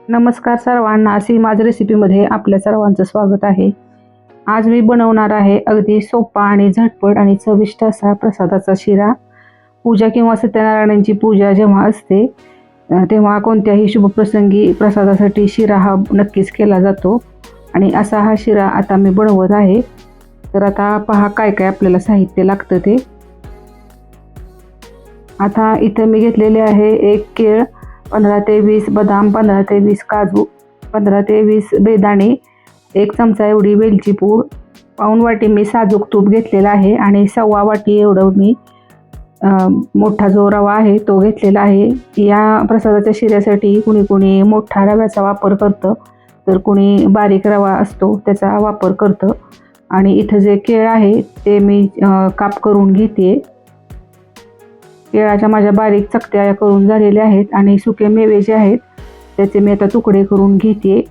नमस्कार सर्वांना, सीमाज रेसिपीमध्ये आपल्या सर्वांचं स्वागत आहे। आज मी बनवणार आहे अगदी सोपा आणि झटपट आणि चविष्ट असा प्रसादाचा शिरा। पूजा किंवा सत्यनारायणांची पूजा जेव्हा असते तेव्हा कोणत्याही शुभप्रसंगी प्रसादासाठी शिरा हा नक्कीच केला जातो आणि असा हा शिरा आता मी बनवत आहे। तर आता पहा काय काय आपल्याला साहित्य लागतं ते। आता इथे मी घेतलेले आहे एक केळ, 15 ते 20 बदाम, 15 ते 20 काजू, 15 ते 20 बेदाणे, 1 चमचा एवढी वेलची पूड, पाऊण वाटी मी साजूक तूप घेतलेला आहे आणि 1/4 वाटी एवढं मी मोठा जो रवा आहे तो घेतलेला आहे। या प्रसादाच्या शिऱ्यासाठी कुणी मोठा रव्याचा वापर करतं, तर कुणी बारीक रवा असतो त्याचा वापर करतं। आणि इथं जे केळ आहे ते मी काप करून घेते। केळाच्या माझ्या बारीक चकत्या करून झालेल्या आहेत आणि सुके मेवे जे आहेत त्याचे मी आता तुकडे करून घेते।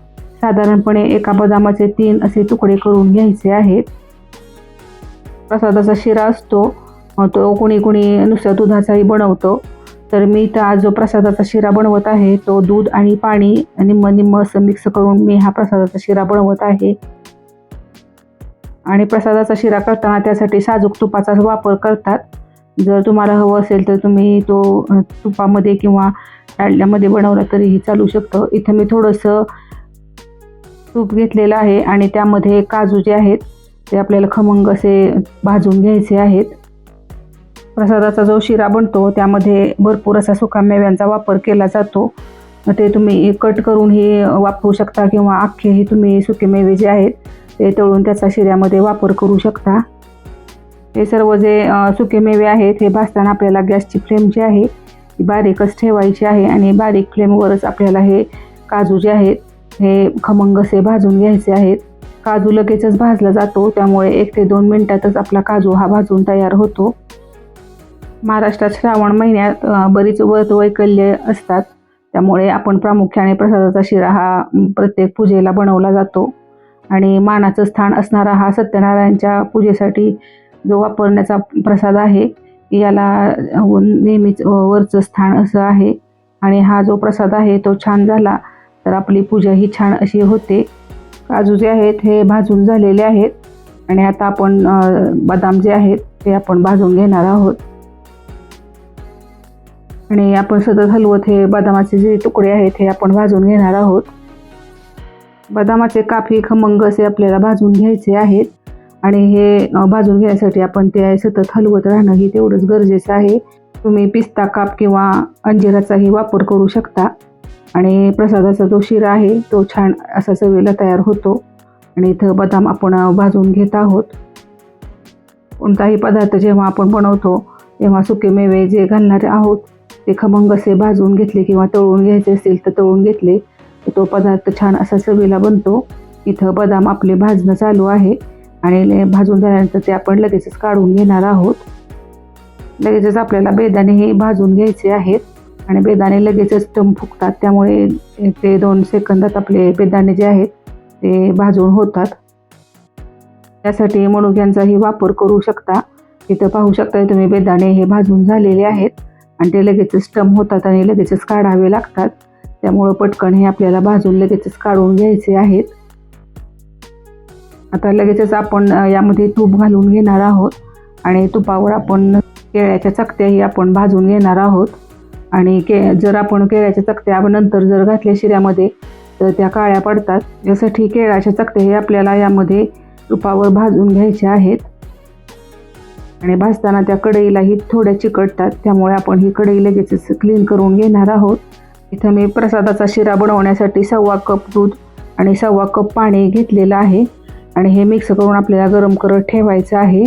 साधारणपणे एका बदामाचे 3 असे तुकडे करून घ्यायचे आहेत। प्रसादाचा शिरा असतो तो कुणी नुसत्या दुधाचाही बनवतो, तर मी इथं आज जो प्रसादाचा शिरा बनवत आहे तो दूध आणि पाणी निम्म असं मिक्स करून मी हा प्रसादाचा शिरा बनवत आहे। आणि प्रसादाचा शिरा करताना त्यासाठी साजूक तुपाचा वापर करतात। जर तुम्हाला हवं असेल तर तुम्ही तो तुपामध्ये किंवा डालड्यामध्ये बनवला तरीही चालू शकतं। इथं मी थोडंसं तूप घेतलेलं आहे आणि त्यामध्ये काजू जे आहेत ते आपल्याला खमंग असे भाजून घ्यायचे आहेत। प्रसादाचा जो शिरा बनतो त्यामध्ये भरपूर असा सुका मेव्यांचा वापर केला जातो। ते तुम्ही कट करूनही वापरू शकता किंवा अख्खेही तुम्ही सुके मेवे जे आहेत ते तळून त्याचा शिऱ्यामध्ये वापर करू शकता। हे सर्व जे सुके मेवे आहेत हे भाजताना आपल्याला गॅसची फ्लेम जी आहे ती बारीकच ठेवायची आहे आणि बारीक फ्लेमवरच आपल्याला हे काजू जे आहेत हे खमंग असे भाजून घ्यायचे आहेत। काजू लगेचच भाजला जातो, त्यामुळे 1 ते 2 मिनिटातच आपला काजू हा भाजून तयार होतो। महाराष्ट्रात श्रावण महिन्यात बरीच व्रत वैकल्ये असतात, त्यामुळे आपण प्रामुख्याने प्रसादाचा शिरा हा प्रत्येक पूजेला बनवला जातो आणि मानाचं स्थान असणारा हा सत्यनारायणच्या पूजेसाठी जो वापरण्याचा प्रसाद आहे याला नेहमीच वरचं स्थान असं आहे। आणि हा जो प्रसाद आहे तो छान झाला तर आपली पूजा ही छान अशी होते। काजू जे आहेत हे भाजून झालेले आहेत आणि आता आपण बदाम जे आहेत ते आपण भाजून घेणार आहोत आणि आपण सतत हलवत हे बदामाचे जे तुकडे आहेत हे आपण भाजून घेणार आहोत। बदामाचे काप हे खमंग असे आपल्याला भाजून घ्यायचे आहेत आणि हे भाजून घेण्यासाठी आपण ते सतत हलवत राहणं ही तेवढंच गरजेचं आहे। तुम्ही पिस्ता काप किंवा अंजिराचाही वापर करू शकता आणि प्रसादाचा जो शिरा आहे तो छान असा चवीला तयार होतो। आणि इथं बदाम आपण भाजून घेत आहोत। कोणताही पदार्थ जेव्हा आपण बनवतो तेव्हा सुके मेवे जे घालणार आहोत ते खमंग असे भाजून घेतले किंवा तळून घ्यायचे असेल तर तळून घेतले तर तो पदार्थ छान असा चवीला बनतो। इथं बदाम आपले भाजणं चालू आहे आणि भाजून झाल्यानंतर ते आपण लगेचच काढून घेणार आहोत। लगेचच आपल्याला बेदाणे हे भाजून घ्यायचे आहेत आणि बेदाणे लगेचच टम फुगतात, त्यामुळे 1 ते 2 सेकंदात आपले बेदाणे जे आहेत ते भाजून होतात। त्यासाठी मनुक्यांचाही वापर करू शकता। इथं पाहू शकता तुम्ही बेदाणे हे भाजून झालेले आहेत आणि ते लगेचच टम होतात आणि लगेचच काढावे लागतात, त्यामुळं पटकन हे आपल्याला भाजून लगेचच काढून घ्यायचे आहेत। आता लगेचच आपण यामध्ये तूप घालून घेणार आहोत आणि तुपावर आपण केळ्याच्या चकत्याही आपण भाजून घेणार आहोत। आणि जर आपण केळ्याच्या चकत्या नंतर जर घातल्या शिऱ्यामध्ये तर त्या काळ्या पडतात, यासाठी केळ्याच्या चकत्याही आपल्याला यामध्ये तुपावर भाजून घ्यायच्या आहेत आणि भाजताना त्या कढईलाही थोड्या चिकटतात, त्यामुळे आपण ही कढई लगेचच क्लीन करून घेणार आहोत। इथं मी प्रसादाचा शिरा बनवण्यासाठी 1/4 कप दूध आणि 1/4 कप पाणी घेतलेलं आहे आणि हे मिक्स करून आपल्याला गरम करत ठेवायचं आहे।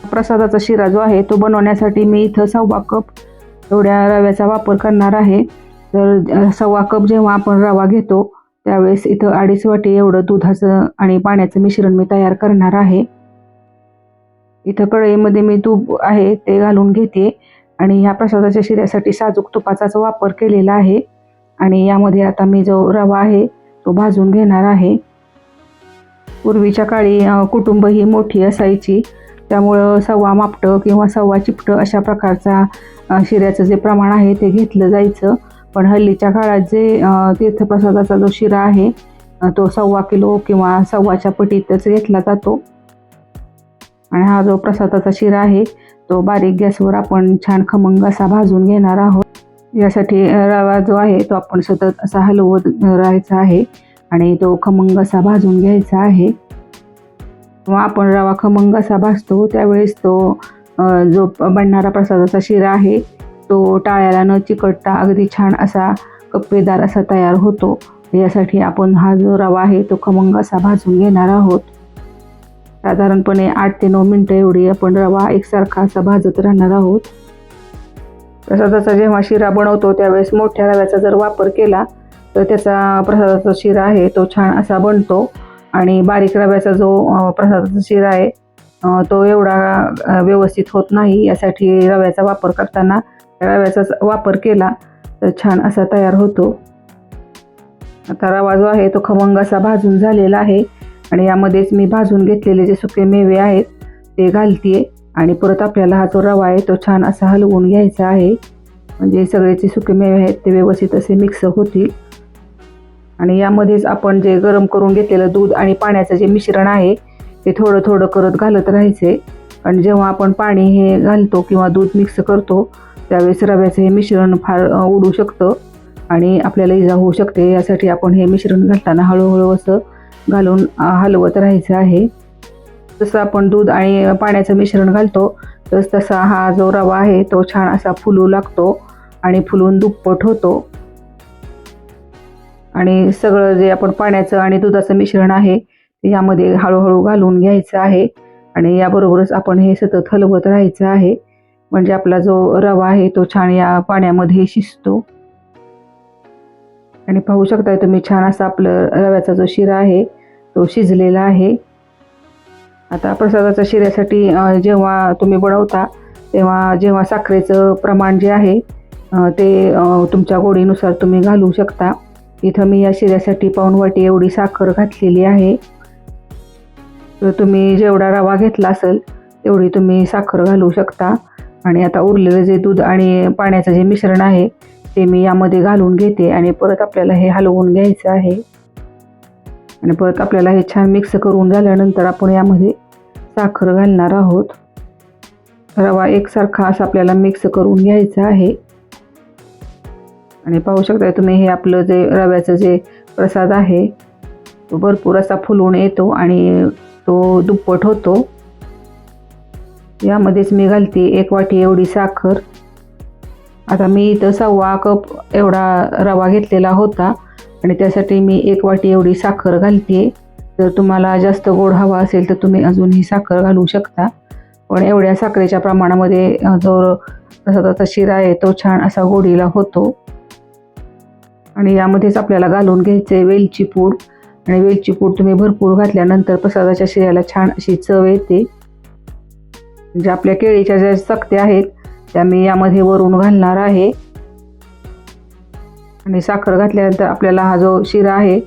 प्रसादाचा शिरा जो आहे तो बनवण्यासाठी मी इथं 1/4 कप एवढ्या रव्याचा वापर करणार आहे। तर 1/4 कप जेव्हा आपण रवा घेतो त्यावेळेस इथं 2.5 वाटी एवढं दुधाचं आणि पाण्याचं मिश्रण मी तयार करणार आहे। इथं कढईमध्ये मी तूप आहे ते घालून घेते आणि ह्या प्रसादाच्या शिऱ्यासाठी साजूक तुपाचाच वापर केलेला आहे आणि यामध्ये आता मी जो रवा आहे तो भाजून घेणार आहे। पूर्वीच्या काळी कुटुंब ही मोठी असायची, त्यामुळं 1/4 मापटं किंवा 1/4 चिपटं अशा प्रकारचा शिऱ्याचं जे प्रमाण आहे ते घेतलं जायचं। पण हल्लीच्या काळात जे तीर्थप्रसादाचा जो शिरा आहे तो 1.25 किलो किंवा 1.25च्या पटीतच घेतला जातो. आणि हा जो प्रसादाचा शिरा आहे तो बारीक गॅसवर आपण छान खमंग असा भाजून घेणार आहोत. यासाठी रवा जो आहे तो आपण सतत असा हलवत राहायचा आहे आणि तो खमंग असा भाजून घ्यायचा आहे. किंवा आपण रवा खमंग असा भाजतो त्यावेळेस तो जो बनणारा प्रसादाचा शिरा आहे तो टाळ्याला न चिकटता अगदी छान असा कप्पेदार असा तयार होतो. यासाठी आपण हा जो रवा आहे तो खमंग असा भाजून घेणार आहोत. साधारणपणे 8 ते 9 मिनटं एवढी आपण रवा एकसारखा असा भाजत राहणार आहोत. प्रसादाचा जेव्हा शिरा बनवतो त्यावेळेस मोठ्या रव्याचा जर वापर केला तर त्याचा प्रसादाचा शिरा आहे तो छान असा बनतो. आणि बारीक रव्याचा जो प्रसादाचा शिरा आहे तो एवढा व्यवस्थित होत नाही. यासाठी रव्याचा वापर करताना रव्याचा वापर केला तर छान असा तयार होतो. आता रवा जो आहे तो खमंग असा भाजून झालेला आहे आणि यामध्येच मी भाजून घेतलेले जे सुके मेवे आहेत ते घालते आणि परत आपल्याला हा जो रवा आहे तो छान असा हलवून घ्यायचा आहे. म्हणजे सगळे जे सुके मेवे आहेत ते व्यवस्थित असे मिक्स होतील. आणि यामध्येच आपण जे गरम करून घेतलेलं दूध आणि पाण्याचं जे मिश्रण आहे ते थोडं थोडं करत घालत राहायचे. आणि जेव्हा आपण पाणी हे घालतो किंवा दूध मिक्स करतो त्यावेळेस रव्याचं हे मिश्रण फार उडू शकतं आणि आपल्याला इजा होऊ शकते. यासाठी आपण हे मिश्रण घालताना हळूहळू असं घालून हलवत राहायचं आहे. जसं आपण दूध आणि पाण्याचं मिश्रण घालतो तसा हा जो रवा आहे तो छान असा फुलू लागतो आणि फुलून दुप्पट होतो. आणि सगळं जे आपण पाण्याचं आणि दुधाचं मिश्रण आहे ते यामध्ये हळूहळू घालून घ्यायचं आहे आणि याबरोबरच आपण हे सतत हलवत राहायचं आहे. म्हणजे आपला जो रवा आहे तो छान या पाण्यामध्ये शिजतो. आणि पाहू शकताय तुम्ही छान असा आपलं रव्याचा जो शिरा आहे तो शिजलेला आहे. आता प्रसादाच्या शिऱ्यासाठी जेव्हा तुम्ही बनवता तेव्हा जेव्हा साखरेचं प्रमाण जे आहे ते तुमच्या गोडीनुसार तुम्ही घालू शकता. इथं मी या शिऱ्यासाठी 1 वाटी एवढी साखर घातलेली आहे. तर तुम्ही जेवढा रवा घेतला असेल तेवढी तुम्ही साखर घालू शकता. आणि आता उरलेलं जे दूध आणि पाण्याचं जे मिश्रण आहे ते मी यामध्ये घालून घेते आणि परत आपल्याला हे हलवून घ्यायचं आहे. आणि परत आपल्याला हे छान मिक्स करून झाल्यानंतर आपण यामध्ये साखर घालणार आहोत. रवा एकसारखा असा आपल्याला मिक्स करून घ्यायचा आहे. आणि पाहू शकता तुम्ही हे आपलं जे रव्याचं जे प्रसाद आहे तो भरपूर असा फुलून येतो आणि तो दुप्पट होतो. यामध्येच मी घालते 1 वाटी एवढी साखर. आता मी इथं 1.25 कप एवढा रवा घेतलेला होता आणि त्यासाठी मी 1 वाटी एवढी साखर घालते. जर तुम्हाला जास्त गोड हवा असेल तर तुम्ही अजून ही साखर घालू शकता. पण एवढ्या साखरेच्या प्रमाणामध्ये जो प्रसादाचा शिरा आहे तो छान असा गोडीला होतो. आणि यामध्येच आपल्याला घालून घ्यायचे वेलची पूड. आणि वेलची पूड तुम्ही भरपूर घातल्यानंतर प्रसादाच्या शिऱ्याला छान अशी चव येते. म्हणजे आपल्या केळीच्या ज्या चकत्या आहेत त्या मी यामध्ये वरून घालणार आहे. आणि साखर घातल्यानंतर आपल्याला हा जो शिरा आहे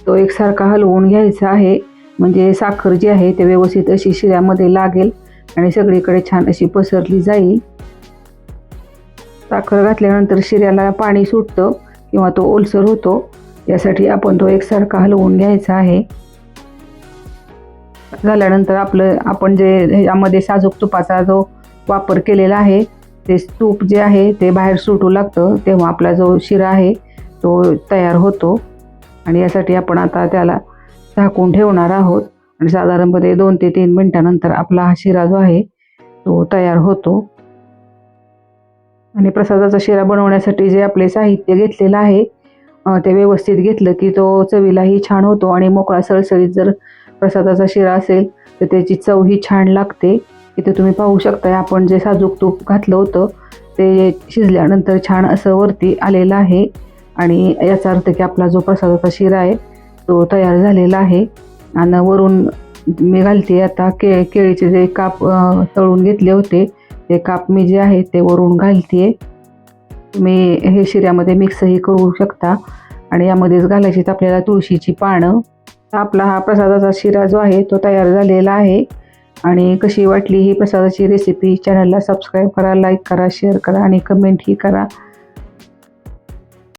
तो एकसारखा हलवून घ्यायचा आहे. म्हणजे साखर जी आहे ते व्यवस्थित अशी शिऱ्यामध्ये लागेल आणि सगळीकडे छान अशी पसरली जाईल. साखर घातल्यानंतर शिऱ्याला पाणी सुटतं किंवा तो ओलसर होतो. यासाठी आपण तो एकसारखा हलवून घ्यायचा आहे. झाल्यानंतर आपण जे यामध्ये साजूक तुपाचा जो वापर केलेला आहे ते तूप जे आहे ते बाहेर सुटू लागतं तेव्हा आपला जो शिरा आहे तो तयार होतो. आणि यासाठी आपण आता त्याला झाकून ठेवणार आहोत. आणि साधारणपणे 2 ते 3 मिनिटानंतर आपला हा शिरा जो आहे तो तयार होतो. आणि प्रसादाचा शिरा बनवण्यासाठी जे आपले साहित्य घेतलेलं आहे ते व्यवस्थित घेतलं की तो चवीलाही छान होतो. आणि मोकळा सळसळीत जर प्रसादाचा शिरा असेल तर त्याची चवही छान लागते. इथे तुम्ही पाहू शकता आपण जे साजूक तूप घातलं होतं ते शिजल्यानंतर छान असं वरती आलेलं आहे. आणि याचा अर्थ की आपला जो प्रसादाचा शिरा आहे तो तयार झालेला आहे. आणि वरून मी घालते आता केळीचे जे काप तळून घेतले होते ते काप मी जे आहे ते वरून घालते. तुम्ही हे शिऱ्यामध्ये मिक्सही करू शकता. आणि यामध्येच घालायची आपल्याला तुळशीची पानं. आपला हा प्रसादाचा शिरा जो आहे तो तयार झालेला आहे. आणि कशी वाटली ही प्रसादाची रेसिपी चॅनलला सबस्क्राईब करा, लाईक करा, शेअर करा आणि कमेंटही करा.